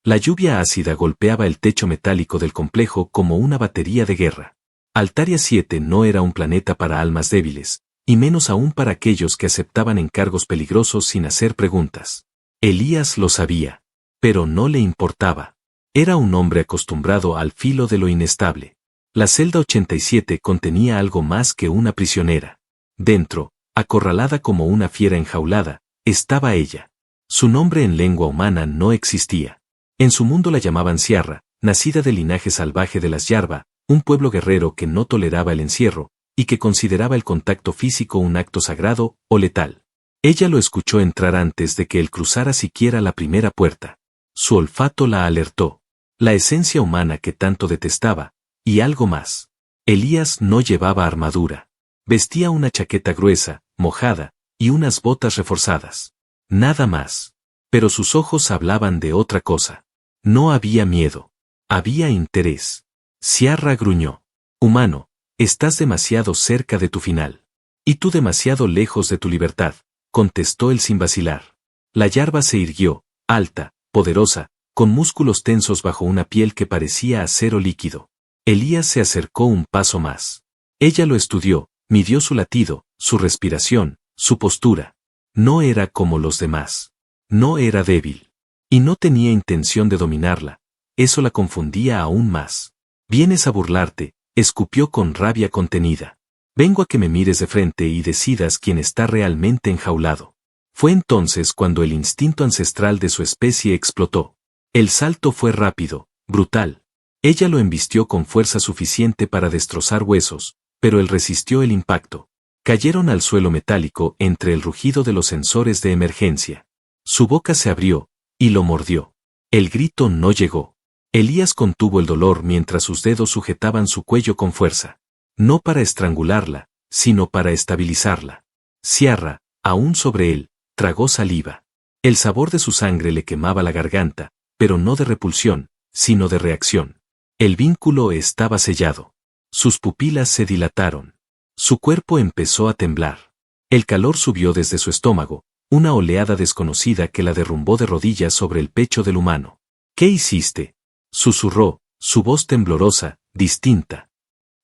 La lluvia ácida golpeaba el techo metálico del complejo como una batería de guerra. Altaria 7 no era un planeta para almas débiles, y menos aún para aquellos que aceptaban encargos peligrosos sin hacer preguntas. Elías lo sabía, pero no le importaba. Era un hombre acostumbrado al filo de lo inestable. La celda 87 contenía algo más que una prisionera. Dentro, acorralada como una fiera enjaulada, estaba ella. Su nombre en lengua humana no existía. En su mundo la llamaban Ciarra, nacida del linaje salvaje de las Yarba, un pueblo guerrero que no toleraba el encierro, y que consideraba el contacto físico un acto sagrado o letal. Ella lo escuchó entrar antes de que él cruzara siquiera la primera puerta. Su olfato la alertó. La esencia humana que tanto detestaba, y algo más. Elías no llevaba armadura. Vestía una chaqueta gruesa, mojada, y unas botas reforzadas. Nada más. Pero sus ojos hablaban de otra cosa. No había miedo. Había interés. Ciarra gruñó. Humano, estás demasiado cerca de tu final. Y tú demasiado lejos de tu libertad, contestó él sin vacilar. La Yarba se irguió, alta, poderosa, con músculos tensos bajo una piel que parecía acero líquido. Elías se acercó un paso más. Ella lo estudió, midió su latido, su respiración, su postura. No era como los demás. No era débil. Y no tenía intención de dominarla. Eso la confundía aún más. Vienes a burlarte, escupió con rabia contenida. Vengo a que me mires de frente y decidas quién está realmente enjaulado. Fue entonces cuando el instinto ancestral de su especie explotó. El salto fue rápido, brutal. Ella lo embistió con fuerza suficiente para destrozar huesos, pero él resistió el impacto. Cayeron al suelo metálico entre el rugido de los sensores de emergencia. Su boca se abrió, y lo mordió. El grito no llegó. Elías contuvo el dolor mientras sus dedos sujetaban su cuello con fuerza. No para estrangularla, sino para estabilizarla. Ciarra, aún sobre él, tragó saliva. El sabor de su sangre le quemaba la garganta, pero no de repulsión, sino de reacción. El vínculo estaba sellado. Sus pupilas se dilataron. Su cuerpo empezó a temblar. El calor subió desde su estómago, una oleada desconocida que la derrumbó de rodillas sobre el pecho del humano. ¿Qué hiciste?, susurró, su voz temblorosa, distinta.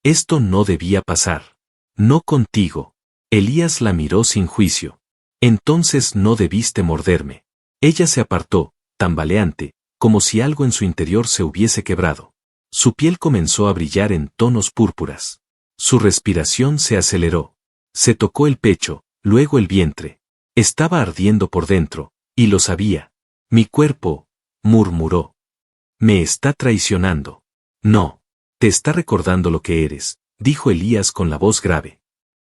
Esto no debía pasar. No contigo. Elías la miró sin juicio. Entonces no debiste morderme. Ella se apartó, tambaleante, como si algo en su interior se hubiese quebrado. Su piel comenzó a brillar en tonos púrpuras. Su respiración se aceleró. Se tocó el pecho, luego el vientre. Estaba ardiendo por dentro, y lo sabía. Mi cuerpo, murmuró. Me está traicionando. No. Te está recordando lo que eres, dijo Elías con la voz grave.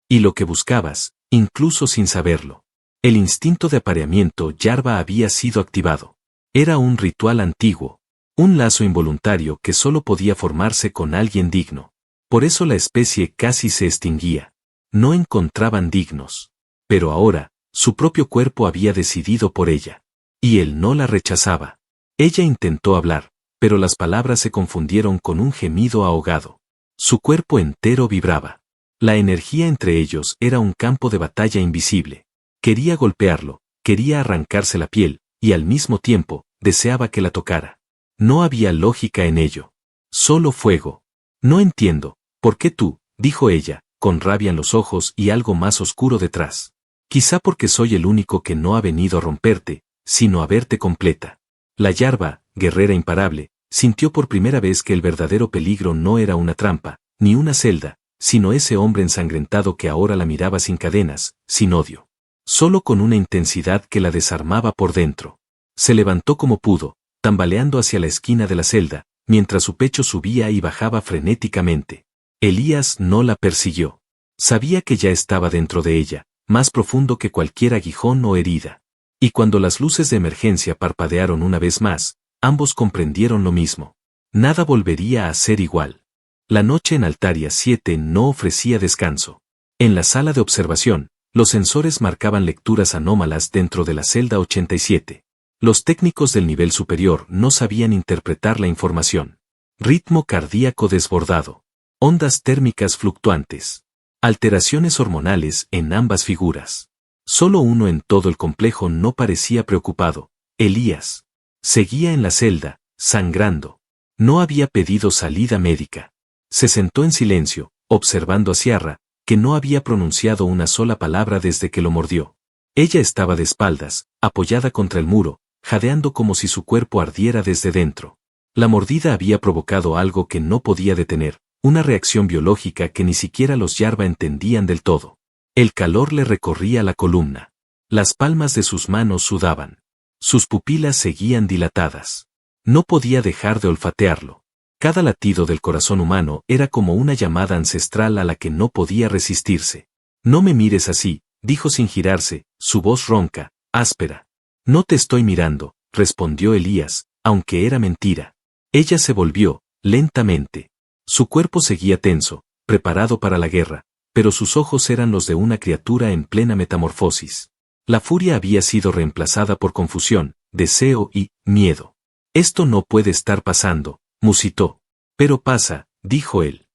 Y lo que buscabas, incluso sin saberlo. El instinto de apareamiento Yarba había sido activado. Era un ritual antiguo. Un lazo involuntario que solo podía formarse con alguien digno. Por eso la especie casi se extinguía. No encontraban dignos. Pero ahora, su propio cuerpo había decidido por ella. Y él no la rechazaba. Ella intentó hablar, pero las palabras se confundieron con un gemido ahogado. Su cuerpo entero vibraba. La energía entre ellos era un campo de batalla invisible. Quería golpearlo, quería arrancarse la piel, y al mismo tiempo, deseaba que la tocara. No había lógica en ello. Solo fuego. No entiendo, ¿por qué tú?, dijo ella, con rabia en los ojos y algo más oscuro detrás. Quizá porque soy el único que no ha venido a romperte, sino a verte completa. La Yarba, guerrera imparable, sintió por primera vez que el verdadero peligro no era una trampa, ni una celda, sino ese hombre ensangrentado que ahora la miraba sin cadenas, sin odio. Solo con una intensidad que la desarmaba por dentro. Se levantó como pudo, tambaleando hacia la esquina de la celda, mientras su pecho subía y bajaba frenéticamente. Elías no la persiguió. Sabía que ya estaba dentro de ella, más profundo que cualquier aguijón o herida. Y cuando las luces de emergencia parpadearon una vez más, ambos comprendieron lo mismo. Nada volvería a ser igual. La noche en Altaria 7 no ofrecía descanso. En la sala de observación, los sensores marcaban lecturas anómalas dentro de la celda 87. Los técnicos del nivel superior no sabían interpretar la información. Ritmo cardíaco desbordado. Ondas térmicas fluctuantes. Alteraciones hormonales en ambas figuras. Solo uno en todo el complejo no parecía preocupado: Elías. Seguía en la celda, sangrando. No había pedido salida médica. Se sentó en silencio, observando a Ciarra, que no había pronunciado una sola palabra desde que lo mordió. Ella estaba de espaldas, apoyada contra el muro, jadeando como si su cuerpo ardiera desde dentro. La mordida había provocado algo que no podía detener, una reacción biológica que ni siquiera los Yarva entendían del todo. El calor le recorría la columna. Las palmas de sus manos sudaban. Sus pupilas seguían dilatadas. No podía dejar de olfatearlo. Cada latido del corazón humano era como una llamada ancestral a la que no podía resistirse. No me mires así, dijo sin girarse, su voz ronca, áspera. No te estoy mirando, respondió Elías, aunque era mentira. Ella se volvió, lentamente. Su cuerpo seguía tenso, preparado para la guerra, pero sus ojos eran los de una criatura en plena metamorfosis. La furia había sido reemplazada por confusión, deseo y miedo. Esto no puede estar pasando, musitó. Pero pasa, dijo él.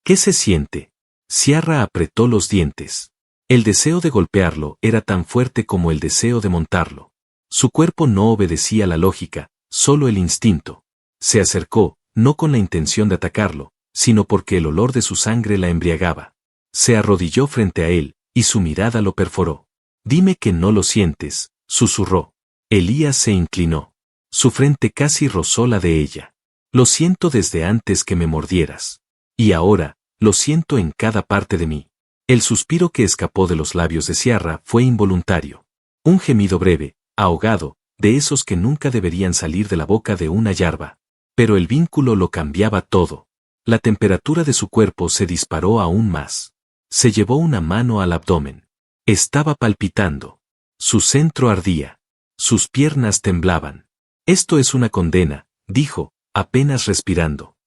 ¿Qué se siente? Ciarra apretó los dientes. El deseo de golpearlo era tan fuerte como el deseo de montarlo. Su cuerpo no obedecía la lógica, solo el instinto. Se acercó, no con la intención de atacarlo, sino porque el olor de su sangre la embriagaba. Se arrodilló frente a él, y su mirada lo perforó. Dime que no lo sientes, susurró. Elías se inclinó. Su frente casi rozó la de ella. Lo siento desde antes que me mordieras. Y ahora, lo siento en cada parte de mí. El suspiro que escapó de los labios de Ciarra fue involuntario. Un gemido breve, ahogado, de esos que nunca deberían salir de la boca de una Yarva. Pero el vínculo lo cambiaba todo. La temperatura de su cuerpo se disparó aún más. Se llevó una mano al abdomen. Estaba palpitando. Su centro ardía. Sus piernas temblaban. Esto es una condena, dijo, apenas respirando.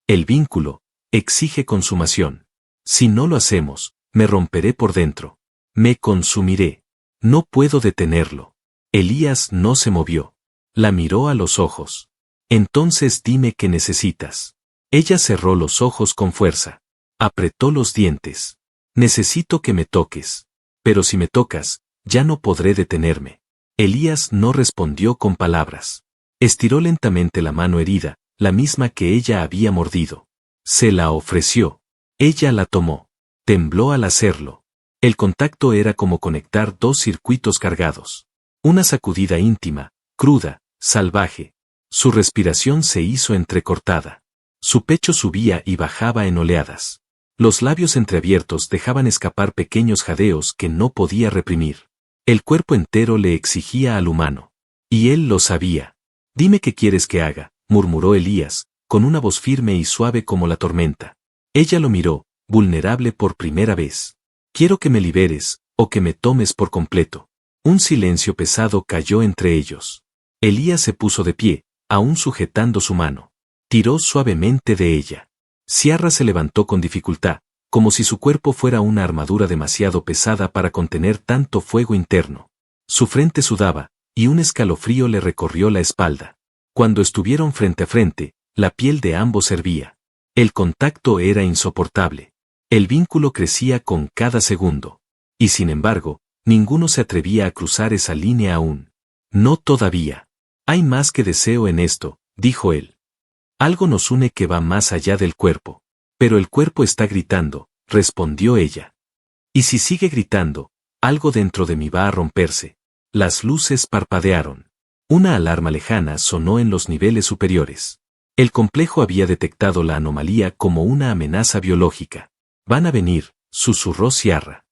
El vínculo exige consumación. Si no lo hacemos, me romperé por dentro. Me consumiré. No puedo detenerlo. Elías no se movió. La miró a los ojos. Entonces dime qué necesitas. Ella cerró los ojos con fuerza. Apretó los dientes. Necesito que me toques. Pero si me tocas, ya no podré detenerme. Elías no respondió con palabras. Estiró lentamente la mano herida, la misma que ella había mordido. Se la ofreció. Ella la tomó. Tembló al hacerlo. El contacto era como conectar dos circuitos cargados. Una sacudida íntima, cruda, salvaje. Su respiración se hizo entrecortada. Su pecho subía y bajaba en oleadas. Los labios entreabiertos dejaban escapar pequeños jadeos que no podía reprimir. El cuerpo entero le exigía al humano. Y él lo sabía. Dime qué quieres que haga, murmuró Elías, con una voz firme y suave como la tormenta. Ella lo miró, vulnerable por primera vez. Quiero que me liberes, o que me tomes por completo. Un silencio pesado cayó entre ellos. Elías se puso de pie, aún sujetando su mano. Tiró suavemente de ella. Ciarra se levantó con dificultad, como si su cuerpo fuera una armadura demasiado pesada para contener tanto fuego interno. Su frente sudaba, y un escalofrío le recorrió la espalda. Cuando estuvieron frente a frente, la piel de ambos hervía. El contacto era insoportable. El vínculo crecía con cada segundo. Y sin embargo, ninguno se atrevía a cruzar esa línea aún. No todavía. Hay más que deseo en esto, dijo él. Algo nos une que va más allá del cuerpo. Pero el cuerpo está gritando, respondió ella. Y si sigue gritando, algo dentro de mí va a romperse. Las luces parpadearon. Una alarma lejana sonó en los niveles superiores. El complejo había detectado la anomalía como una amenaza biológica. Van a venir, susurró Ciarra.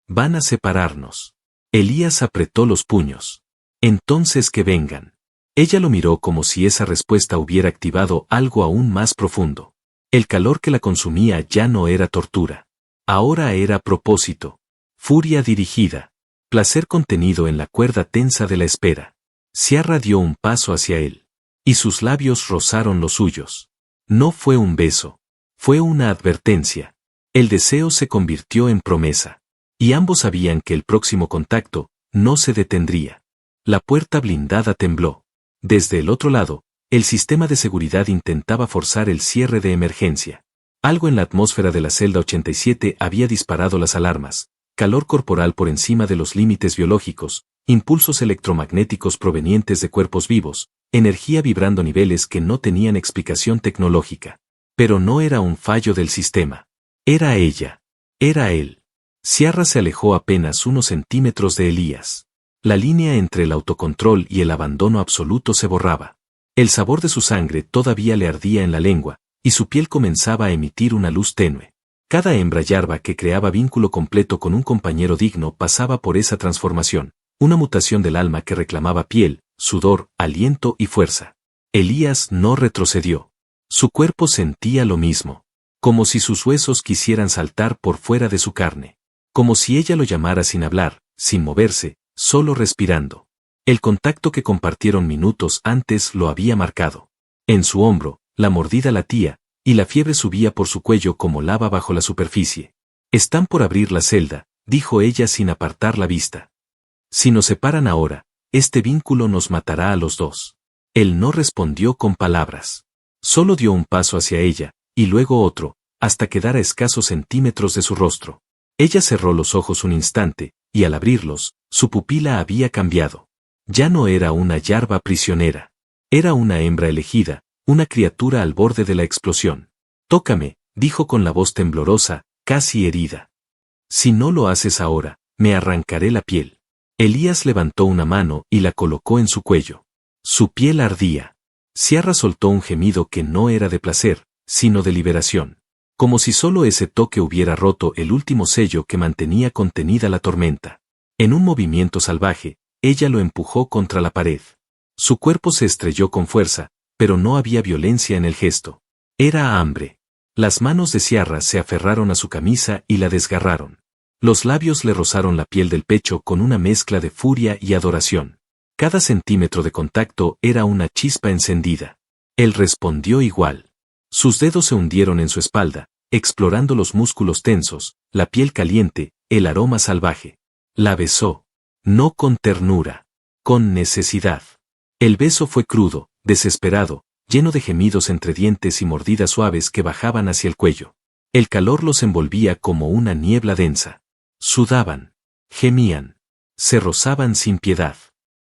Van a separarnos. Elías apretó los puños. Entonces que vengan. Ella lo miró como si esa respuesta hubiera activado algo aún más profundo. El calor que la consumía ya no era tortura. Ahora era propósito. Furia dirigida. Placer contenido en la cuerda tensa de la espera. Ciarra dio un paso hacia él. Y sus labios rozaron los suyos. No fue un beso. Fue una advertencia. El deseo se convirtió en promesa. Y ambos sabían que el próximo contacto no se detendría. La puerta blindada tembló. Desde el otro lado, el sistema de seguridad intentaba forzar el cierre de emergencia. Algo en la atmósfera de la celda 87 había disparado las alarmas. Calor corporal por encima de los límites biológicos, impulsos electromagnéticos provenientes de cuerpos vivos, energía vibrando a niveles que no tenían explicación tecnológica. Pero no era un fallo del sistema. Era ella. Era él. Ciarra se alejó apenas unos centímetros de Elías. La línea entre el autocontrol y el abandono absoluto se borraba. El sabor de su sangre todavía le ardía en la lengua, y su piel comenzaba a emitir una luz tenue. Cada hembra yarba que creaba vínculo completo con un compañero digno pasaba por esa transformación, una mutación del alma que reclamaba piel, sudor, aliento y fuerza. Elías no retrocedió. Su cuerpo sentía lo mismo, como si sus huesos quisieran saltar por fuera de su carne, como si ella lo llamara sin hablar, sin moverse, solo respirando. El contacto que compartieron minutos antes lo había marcado. En su hombro, la mordida latía, y la fiebre subía por su cuello como lava bajo la superficie. «Están por abrir la celda», dijo ella sin apartar la vista. «Si nos separan ahora, este vínculo nos matará a los dos». Él no respondió con palabras. Solo dio un paso hacia ella, y luego otro, hasta quedar a escasos centímetros de su rostro. Ella cerró los ojos un instante, y al abrirlos, su pupila había cambiado. Ya no era una yarba prisionera. Era una hembra elegida, una criatura al borde de la explosión. «Tócame», dijo con la voz temblorosa, casi herida. «Si no lo haces ahora, me arrancaré la piel». Elías levantó una mano y la colocó en su cuello. Su piel ardía. Ciarra soltó un gemido que no era de placer, sino de liberación. Como si solo ese toque hubiera roto el último sello que mantenía contenida la tormenta. En un movimiento salvaje, ella lo empujó contra la pared. Su cuerpo se estrelló con fuerza, pero no había violencia en el gesto. Era hambre. Las manos de Ciarra se aferraron a su camisa y la desgarraron. Los labios le rozaron la piel del pecho con una mezcla de furia y adoración. Cada centímetro de contacto era una chispa encendida. Él respondió igual. Sus dedos se hundieron en su espalda, explorando los músculos tensos, la piel caliente, el aroma salvaje. La besó. No con ternura. Con necesidad. El beso fue crudo, desesperado, lleno de gemidos entre dientes y mordidas suaves que bajaban hacia el cuello. El calor los envolvía como una niebla densa. Sudaban. Gemían. Se rozaban sin piedad.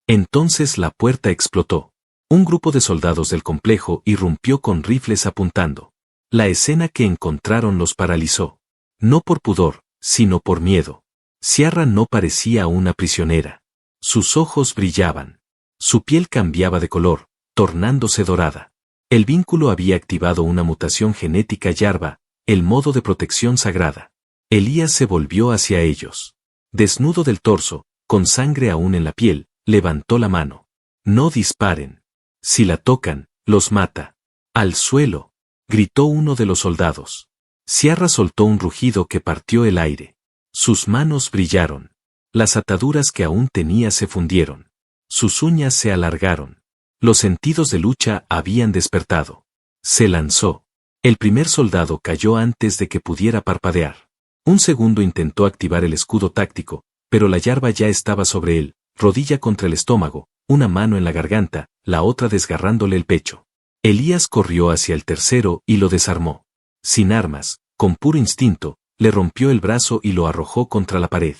Entonces la puerta explotó. Un grupo de soldados del complejo irrumpió con rifles apuntando. La escena que encontraron los paralizó. No por pudor, sino por miedo. Ciarra no parecía una prisionera. Sus ojos brillaban. Su piel cambiaba de color, tornándose dorada. El vínculo había activado una mutación genética yarba, el modo de protección sagrada. Elías se volvió hacia ellos. Desnudo del torso, con sangre aún en la piel, levantó la mano. «No disparen. Si la tocan, los mata». «Al suelo», gritó uno de los soldados. Ciarra soltó un rugido que partió el aire. Sus manos brillaron. Las ataduras que aún tenía se fundieron. Sus uñas se alargaron. Los sentidos de lucha habían despertado. Se lanzó. El primer soldado cayó antes de que pudiera parpadear. Un segundo intentó activar el escudo táctico, pero la yarba ya estaba sobre él, rodilla contra el estómago, una mano en la garganta, la otra desgarrándole el pecho. Elías corrió hacia el tercero y lo desarmó. Sin armas, con puro instinto, le rompió el brazo y lo arrojó contra la pared.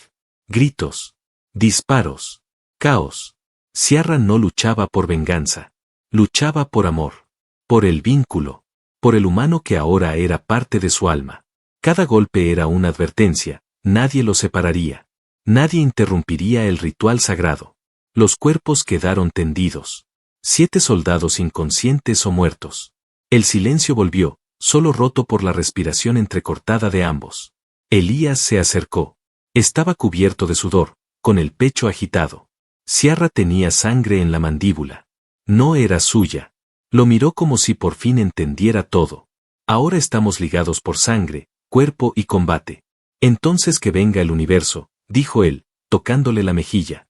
Gritos. Disparos. Caos. Ciarra no luchaba por venganza. Luchaba por amor. Por el vínculo. Por el humano que ahora era parte de su alma. Cada golpe era una advertencia, nadie lo separaría. Nadie interrumpiría el ritual sagrado. Los cuerpos quedaron tendidos. 7 soldados inconscientes o muertos. El silencio volvió, solo roto por la respiración entrecortada de ambos. Elías se acercó. Estaba cubierto de sudor, con el pecho agitado. Ciarra tenía sangre en la mandíbula. No era suya. Lo miró como si por fin entendiera todo. Ahora estamos ligados por sangre, cuerpo y combate. Entonces que venga el universo, dijo él, tocándole la mejilla.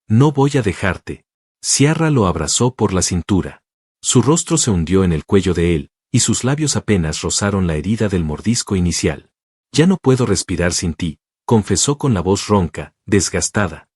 No voy a dejarte. Ciarra lo abrazó por la cintura. Su rostro se hundió en el cuello de él, y sus labios apenas rozaron la herida del mordisco inicial. Ya no puedo respirar sin ti, confesó con la voz ronca, desgastada.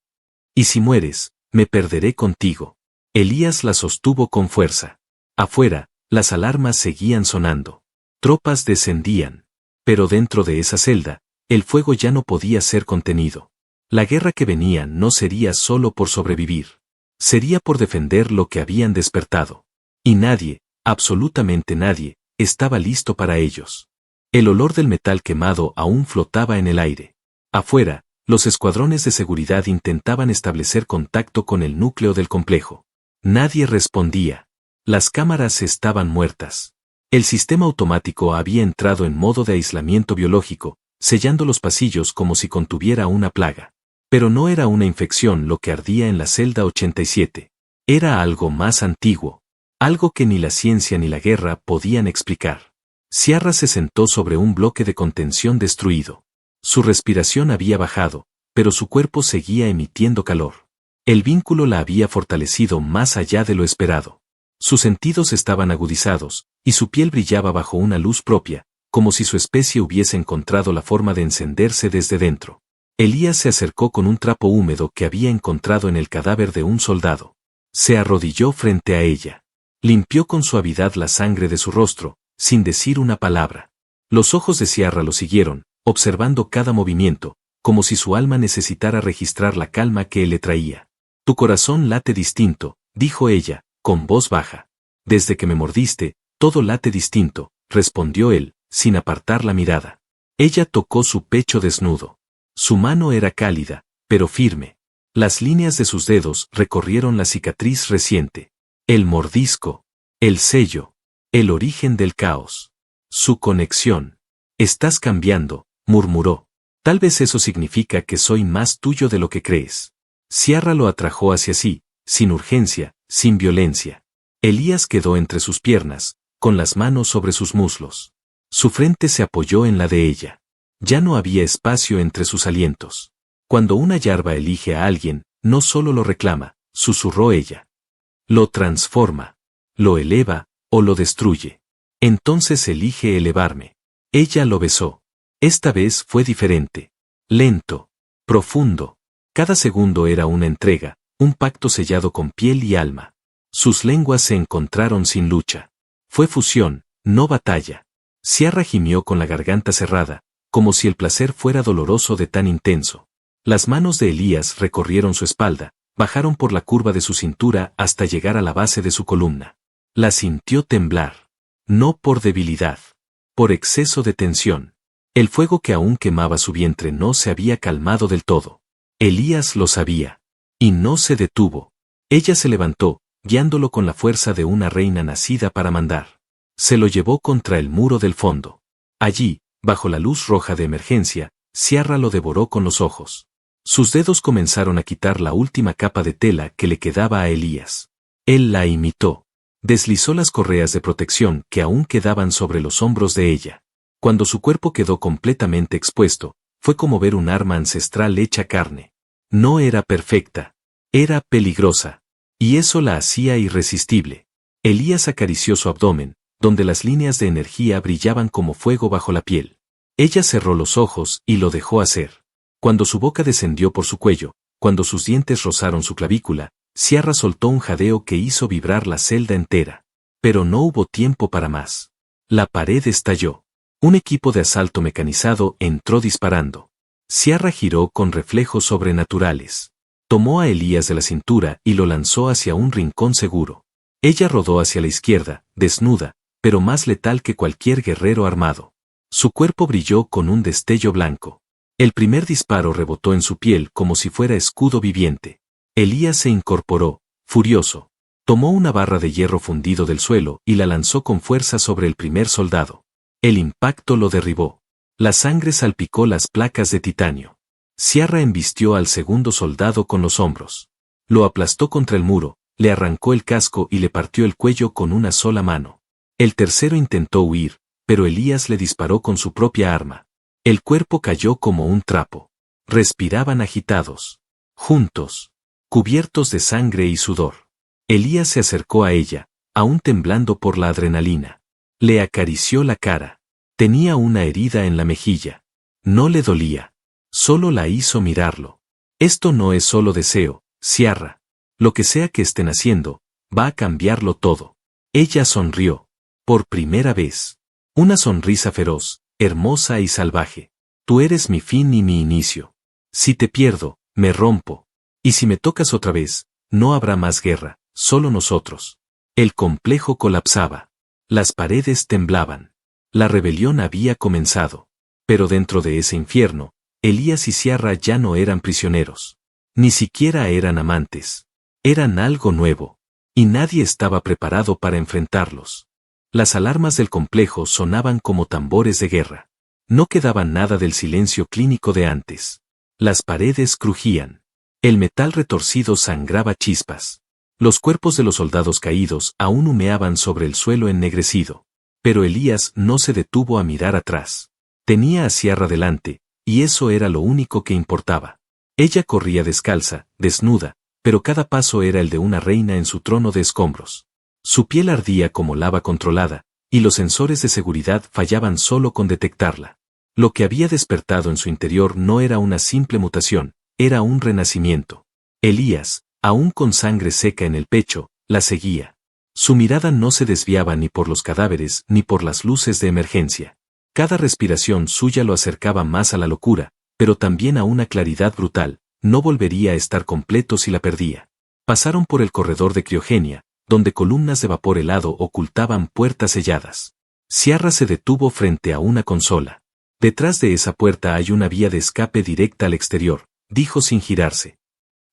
Y si mueres, me perderé contigo. Elías la sostuvo con fuerza. Afuera, las alarmas seguían sonando. Tropas descendían. Pero dentro de esa celda, el fuego ya no podía ser contenido. La guerra que venía no sería solo por sobrevivir. Sería por defender lo que habían despertado. Y nadie, absolutamente nadie, estaba listo para ellos. El olor del metal quemado aún flotaba en el aire. Afuera, los escuadrones de seguridad intentaban establecer contacto con el núcleo del complejo. Nadie respondía. Las cámaras estaban muertas. El sistema automático había entrado en modo de aislamiento biológico, sellando los pasillos como si contuviera una plaga. Pero no era una infección lo que ardía en la celda 87. Era algo más antiguo. Algo que ni la ciencia ni la guerra podían explicar. Ciarra se sentó sobre un bloque de contención destruido. Su respiración había bajado, pero su cuerpo seguía emitiendo calor. El vínculo la había fortalecido más allá de lo esperado. Sus sentidos estaban agudizados, y su piel brillaba bajo una luz propia, como si su especie hubiese encontrado la forma de encenderse desde dentro. Elías se acercó con un trapo húmedo que había encontrado en el cadáver de un soldado. Se arrodilló frente a ella. Limpió con suavidad la sangre de su rostro, sin decir una palabra. Los ojos de Ciarra lo siguieron, observando cada movimiento, como si su alma necesitara registrar la calma que él le traía. Tu corazón late distinto, dijo ella, con voz baja. Desde que me mordiste, todo late distinto, respondió él, sin apartar la mirada. Ella tocó su pecho desnudo. Su mano era cálida, pero firme. Las líneas de sus dedos recorrieron la cicatriz reciente. El mordisco. El sello. El origen del caos. Su conexión. Estás cambiando, murmuró. Tal vez eso significa que soy más tuyo de lo que crees. Ciarra lo atrajo hacia sí, sin urgencia, sin violencia. Elías quedó entre sus piernas, con las manos sobre sus muslos. Su frente se apoyó en la de ella. Ya no había espacio entre sus alientos. Cuando una yarba elige a alguien, no solo lo reclama, susurró ella. Lo transforma, lo eleva, o lo destruye. Entonces elige elevarme. Ella lo besó. Esta vez fue diferente. Lento. Profundo. Cada segundo era una entrega, un pacto sellado con piel y alma. Sus lenguas se encontraron sin lucha. Fue fusión, no batalla. Ciarra gimió con la garganta cerrada, como si el placer fuera doloroso de tan intenso. Las manos de Elías recorrieron su espalda, bajaron por la curva de su cintura hasta llegar a la base de su columna. La sintió temblar. No por debilidad. Por exceso de tensión. El fuego que aún quemaba su vientre no se había calmado del todo. Elías lo sabía. Y no se detuvo. Ella se levantó, guiándolo con la fuerza de una reina nacida para mandar. Se lo llevó contra el muro del fondo. Allí, bajo la luz roja de emergencia, Ciarra lo devoró con los ojos. Sus dedos comenzaron a quitar la última capa de tela que le quedaba a Elías. Él la imitó. Deslizó las correas de protección que aún quedaban sobre los hombros de ella. Cuando su cuerpo quedó completamente expuesto, fue como ver un arma ancestral hecha carne. No era perfecta. Era peligrosa. Y eso la hacía irresistible. Elías acarició su abdomen, donde las líneas de energía brillaban como fuego bajo la piel. Ella cerró los ojos y lo dejó hacer. Cuando su boca descendió por su cuello, cuando sus dientes rozaron su clavícula, Ciarra soltó un jadeo que hizo vibrar la celda entera. Pero no hubo tiempo para más. La pared estalló. Un equipo de asalto mecanizado entró disparando. Ciarra giró con reflejos sobrenaturales. Tomó a Elías de la cintura y lo lanzó hacia un rincón seguro. Ella rodó hacia la izquierda, desnuda, pero más letal que cualquier guerrero armado. Su cuerpo brilló con un destello blanco. El primer disparo rebotó en su piel como si fuera escudo viviente. Elías se incorporó, furioso. Tomó una barra de hierro fundido del suelo y la lanzó con fuerza sobre el primer soldado. El impacto lo derribó. La sangre salpicó las placas de titanio. Ciarra embistió al segundo soldado con los hombros. Lo aplastó contra el muro, le arrancó el casco y le partió el cuello con una sola mano. El tercero intentó huir, pero Elías le disparó con su propia arma. El cuerpo cayó como un trapo. Respiraban agitados. Juntos. Cubiertos de sangre y sudor. Elías se acercó a ella, aún temblando por la adrenalina. Le acarició la cara. Tenía una herida en la mejilla. No le dolía. Solo la hizo mirarlo. Esto no es solo deseo, Ciarra. Lo que sea que estén haciendo, va a cambiarlo todo. Ella sonrió. Por primera vez. Una sonrisa feroz, hermosa y salvaje. Tú eres mi fin y mi inicio. Si te pierdo, me rompo. Y si me tocas otra vez, no habrá más guerra, solo nosotros. El complejo colapsaba. Las paredes temblaban. La rebelión había comenzado. Pero dentro de ese infierno, Elías y Ciarra ya no eran prisioneros. Ni siquiera eran amantes. Eran algo nuevo. Y nadie estaba preparado para enfrentarlos. Las alarmas del complejo sonaban como tambores de guerra. No quedaba nada del silencio clínico de antes. Las paredes crujían. El metal retorcido sangraba chispas. Los cuerpos de los soldados caídos aún humeaban sobre el suelo ennegrecido. Pero Elías no se detuvo a mirar atrás. Tenía a Ciarra delante, y eso era lo único que importaba. Ella corría descalza, desnuda, pero cada paso era el de una reina en su trono de escombros. Su piel ardía como lava controlada, y los sensores de seguridad fallaban solo con detectarla. Lo que había despertado en su interior no era una simple mutación, era un renacimiento. Elías, aún con sangre seca en el pecho, la seguía. Su mirada no se desviaba ni por los cadáveres ni por las luces de emergencia. Cada respiración suya lo acercaba más a la locura, pero también a una claridad brutal. No volvería a estar completo si la perdía. Pasaron por el corredor de criogenia, donde columnas de vapor helado ocultaban puertas selladas. Ciarra se detuvo frente a una consola. Detrás de esa puerta hay una vía de escape directa al exterior, dijo sin girarse.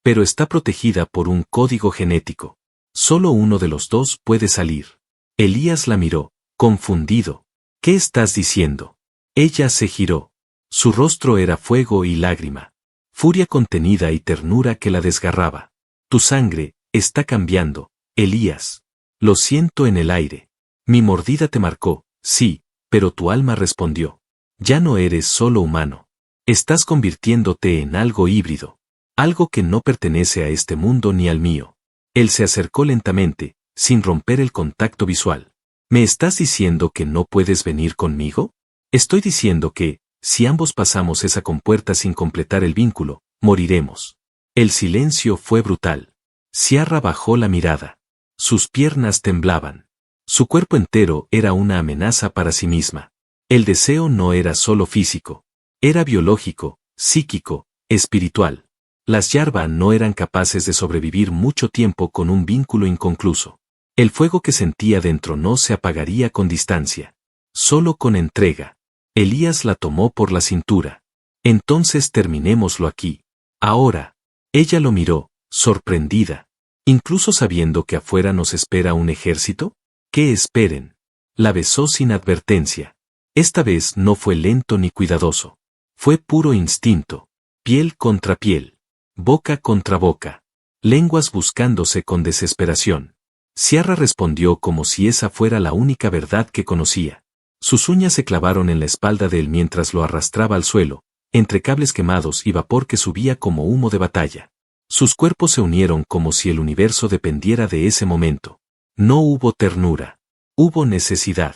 Pero está protegida por un código genético. Solo uno de los dos puede salir. Elías la miró, confundido. ¿Qué estás diciendo? Ella se giró. Su rostro era fuego y lágrima. Furia contenida y ternura que la desgarraba. Tu sangre está cambiando, Elías. Lo siento en el aire. Mi mordida te marcó, sí, pero tu alma respondió. Ya no eres solo humano. Estás convirtiéndote en algo híbrido. Algo que no pertenece a este mundo ni al mío. Él se acercó lentamente, sin romper el contacto visual. ¿Me estás diciendo que no puedes venir conmigo? Estoy diciendo que, si ambos pasamos esa compuerta sin completar el vínculo, moriremos. El silencio fue brutal. Ciarra bajó la mirada. Sus piernas temblaban. Su cuerpo entero era una amenaza para sí misma. El deseo no era solo físico. Era biológico, psíquico, espiritual. Las Yarva no eran capaces de sobrevivir mucho tiempo con un vínculo inconcluso. El fuego que sentía dentro no se apagaría con distancia. Solo con entrega. Elías la tomó por la cintura. Entonces terminémoslo aquí. Ahora. Ella lo miró, sorprendida. Incluso sabiendo que afuera nos espera un ejército. ¿Qué esperen? La besó sin advertencia. Esta vez no fue lento ni cuidadoso. Fue puro instinto. Piel contra piel. Boca contra boca. Lenguas buscándose con desesperación. Ciarra respondió como si esa fuera la única verdad que conocía. Sus uñas se clavaron en la espalda de él mientras lo arrastraba al suelo, entre cables quemados y vapor que subía como humo de batalla. Sus cuerpos se unieron como si el universo dependiera de ese momento. No hubo ternura. Hubo necesidad.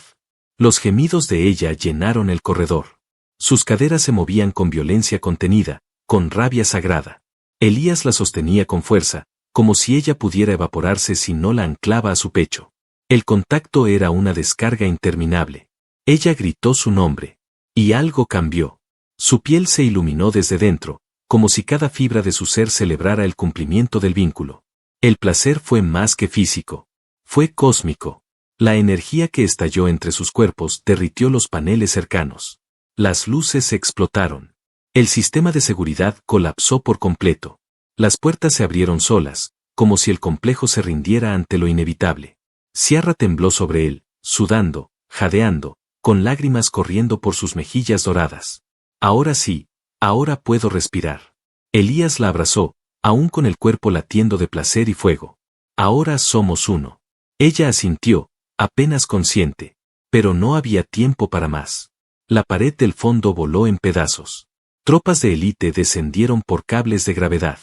Los gemidos de ella llenaron el corredor. Sus caderas se movían con violencia contenida, con rabia sagrada. Elías la sostenía con fuerza, como si ella pudiera evaporarse si no la anclaba a su pecho. El contacto era una descarga interminable. Ella gritó su nombre. Y algo cambió. Su piel se iluminó desde dentro, como si cada fibra de su ser celebrara el cumplimiento del vínculo. El placer fue más que físico. Fue cósmico. La energía que estalló entre sus cuerpos derritió los paneles cercanos. Las luces explotaron. El sistema de seguridad colapsó por completo. Las puertas se abrieron solas, como si el complejo se rindiera ante lo inevitable. Ciarra tembló sobre él, sudando, jadeando, con lágrimas corriendo por sus mejillas doradas. Ahora sí, ahora puedo respirar. Elías la abrazó, aún con el cuerpo latiendo de placer y fuego. Ahora somos uno. Ella asintió, apenas consciente. Pero no había tiempo para más. La pared del fondo voló en pedazos. Tropas de élite descendieron por cables de gravedad.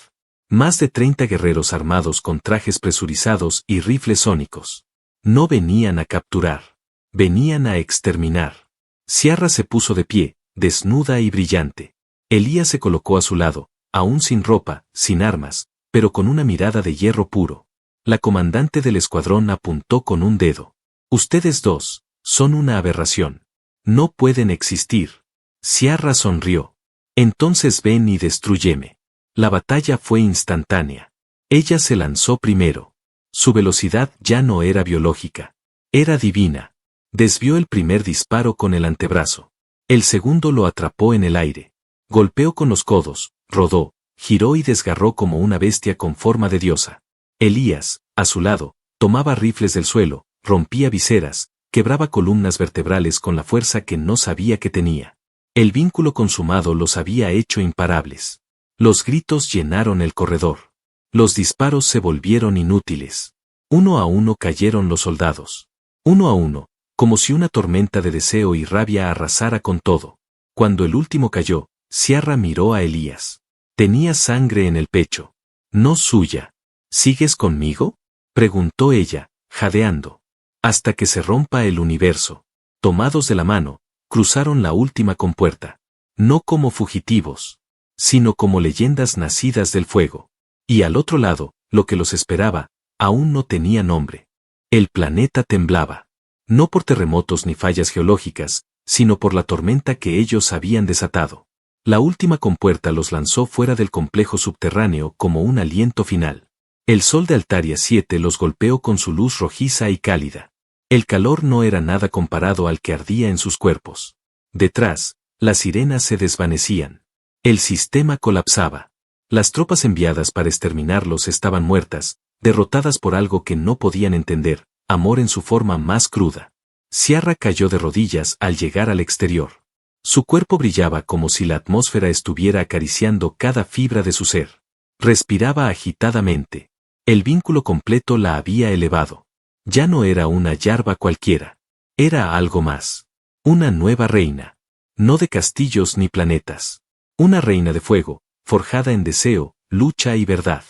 Más de 30 guerreros armados con trajes presurizados y rifles sónicos. No venían a capturar. Venían a exterminar. Ciarra se puso de pie, desnuda y brillante. Elías se colocó a su lado, aún sin ropa, sin armas, pero con una mirada de hierro puro. La comandante del escuadrón apuntó con un dedo. Ustedes dos, son una aberración. No pueden existir. Ciarra sonrió. Entonces ven y destrúyeme. La batalla fue instantánea. Ella se lanzó primero. Su velocidad ya no era biológica. Era divina. Desvió el primer disparo con el antebrazo. El segundo lo atrapó en el aire. Golpeó con los codos, rodó, giró y desgarró como una bestia con forma de diosa. Elías, a su lado, tomaba rifles del suelo, rompía viseras, quebraba columnas vertebrales con la fuerza que no sabía que tenía. El vínculo consumado los había hecho imparables. Los gritos llenaron el corredor. Los disparos se volvieron inútiles. Uno a uno cayeron los soldados. Uno a uno, como si una tormenta de deseo y rabia arrasara con todo. Cuando el último cayó, Ciarra miró a Elías. Tenía sangre en el pecho. No suya. ¿Sigues conmigo?, preguntó ella, jadeando. Hasta que se rompa el universo. Tomados de la mano, cruzaron la última compuerta. No como fugitivos, sino como leyendas nacidas del fuego. Y al otro lado, lo que los esperaba, aún no tenía nombre. El planeta temblaba. No por terremotos ni fallas geológicas, sino por la tormenta que ellos habían desatado. La última compuerta los lanzó fuera del complejo subterráneo como un aliento final. El sol de Altaria 7 los golpeó con su luz rojiza y cálida. El calor no era nada comparado al que ardía en sus cuerpos. Detrás, las sirenas se desvanecían. El sistema colapsaba. Las tropas enviadas para exterminarlos estaban muertas, derrotadas por algo que no podían entender, amor en su forma más cruda. Ciarra cayó de rodillas al llegar al exterior. Su cuerpo brillaba como si la atmósfera estuviera acariciando cada fibra de su ser. Respiraba agitadamente. El vínculo completo la había elevado. Ya no era una yarba cualquiera. Era algo más. Una nueva reina. No de castillos ni planetas. Una reina de fuego, forjada en deseo, lucha y verdad.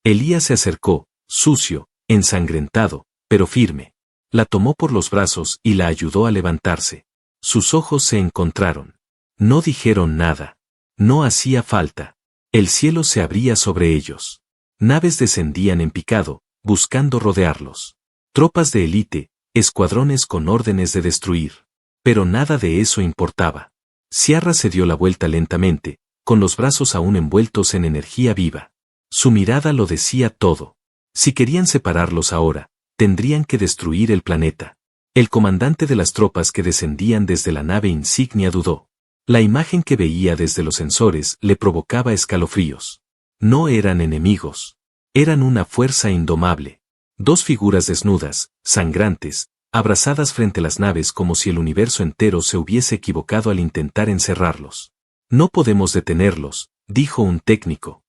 Elías se acercó, sucio, ensangrentado, pero firme. La tomó por los brazos y la ayudó a levantarse. Sus ojos se encontraron. No dijeron nada. No hacía falta. El cielo se abría sobre ellos. Naves descendían en picado, buscando rodearlos. Tropas de élite, escuadrones con órdenes de destruir. Pero nada de eso importaba. Ciarra se dio la vuelta lentamente, con los brazos aún envueltos en energía viva. Su mirada lo decía todo. Si querían separarlos ahora, tendrían que destruir el planeta. El comandante de las tropas que descendían desde la nave insignia dudó. La imagen que veía desde los sensores le provocaba escalofríos. No eran enemigos. Eran una fuerza indomable. Dos figuras desnudas, sangrantes, abrazadas frente a las naves como si el universo entero se hubiese equivocado al intentar encerrarlos. No podemos detenerlos, dijo un técnico.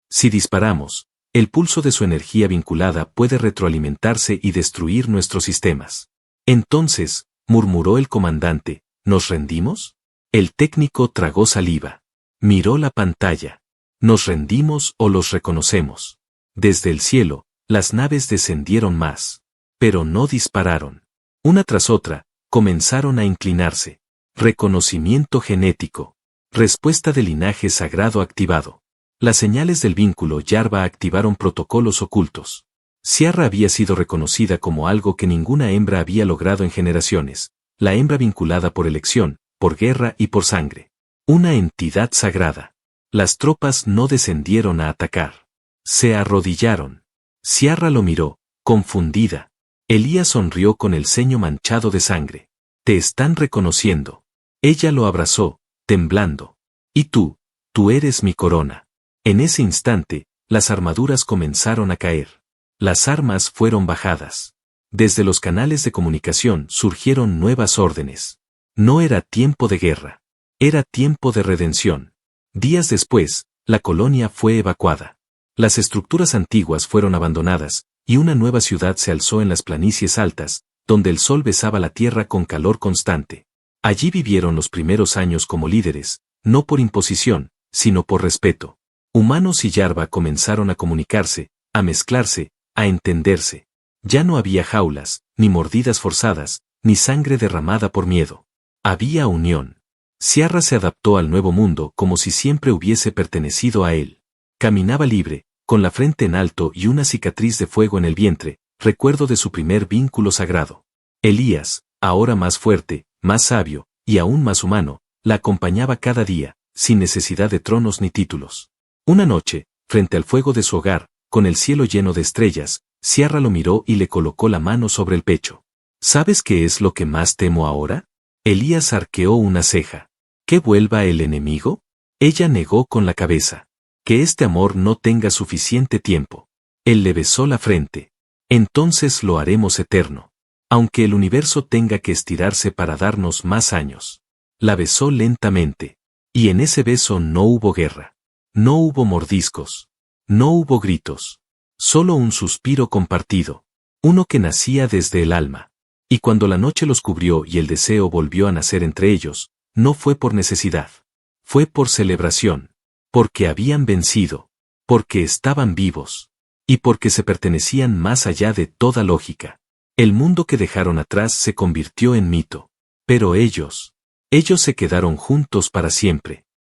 Si disparamos, el pulso de su energía vinculada puede retroalimentarse y destruir nuestros sistemas. Entonces, murmuró el comandante, ¿nos rendimos? El técnico tragó saliva. Miró la pantalla. ¿Nos rendimos o los reconocemos? Desde el cielo, las naves descendieron más. Pero no dispararon. Una tras otra, comenzaron a inclinarse. Reconocimiento genético. Respuesta de linaje sagrado activado. Las señales del vínculo Yarba activaron protocolos ocultos. Ciarra había sido reconocida como algo que ninguna hembra había logrado en generaciones, la hembra vinculada por elección, por guerra y por sangre. Una entidad sagrada. Las tropas no descendieron a atacar. Se arrodillaron. Ciarra lo miró, confundida. Elías sonrió con el ceño manchado de sangre. Te están reconociendo. Ella lo abrazó, temblando. Y tú eres mi corona. En ese instante, las armaduras comenzaron a caer. Las armas fueron bajadas. Desde los canales de comunicación surgieron nuevas órdenes. No era tiempo de guerra. Era tiempo de redención. Días después, la colonia fue evacuada. Las estructuras antiguas fueron abandonadas, y una nueva ciudad se alzó en las planicies altas, donde el sol besaba la tierra con calor constante. Allí vivieron los primeros años como líderes, no por imposición, sino por respeto. Humanos y Yarba comenzaron a comunicarse, a mezclarse, a entenderse. Ya no había jaulas, ni mordidas forzadas, ni sangre derramada por miedo. Había unión. Ciarra se adaptó al nuevo mundo como si siempre hubiese pertenecido a él. Caminaba libre, con la frente en alto y una cicatriz de fuego en el vientre, recuerdo de su primer vínculo sagrado. Elías, ahora más fuerte, más sabio, y aún más humano, la acompañaba cada día, sin necesidad de tronos ni títulos. Una noche, frente al fuego de su hogar, con el cielo lleno de estrellas, Ciarra lo miró y le colocó la mano sobre el pecho. ¿Sabes qué es lo que más temo ahora? Elías arqueó una ceja. ¿Que vuelva el enemigo? Ella negó con la cabeza. Que este amor no tenga suficiente tiempo. Él le besó la frente. Entonces lo haremos eterno. Aunque el universo tenga que estirarse para darnos más años. La besó lentamente. Y en ese beso no hubo guerra. No hubo mordiscos. No hubo gritos. Solo un suspiro compartido. Uno que nacía desde el alma. Y cuando la noche los cubrió y el deseo volvió a nacer entre ellos, no fue por necesidad. Fue por celebración. Porque habían vencido. Porque estaban vivos. Y porque se pertenecían más allá de toda lógica. El mundo que dejaron atrás se convirtió en mito. Pero ellos se quedaron juntos para siempre.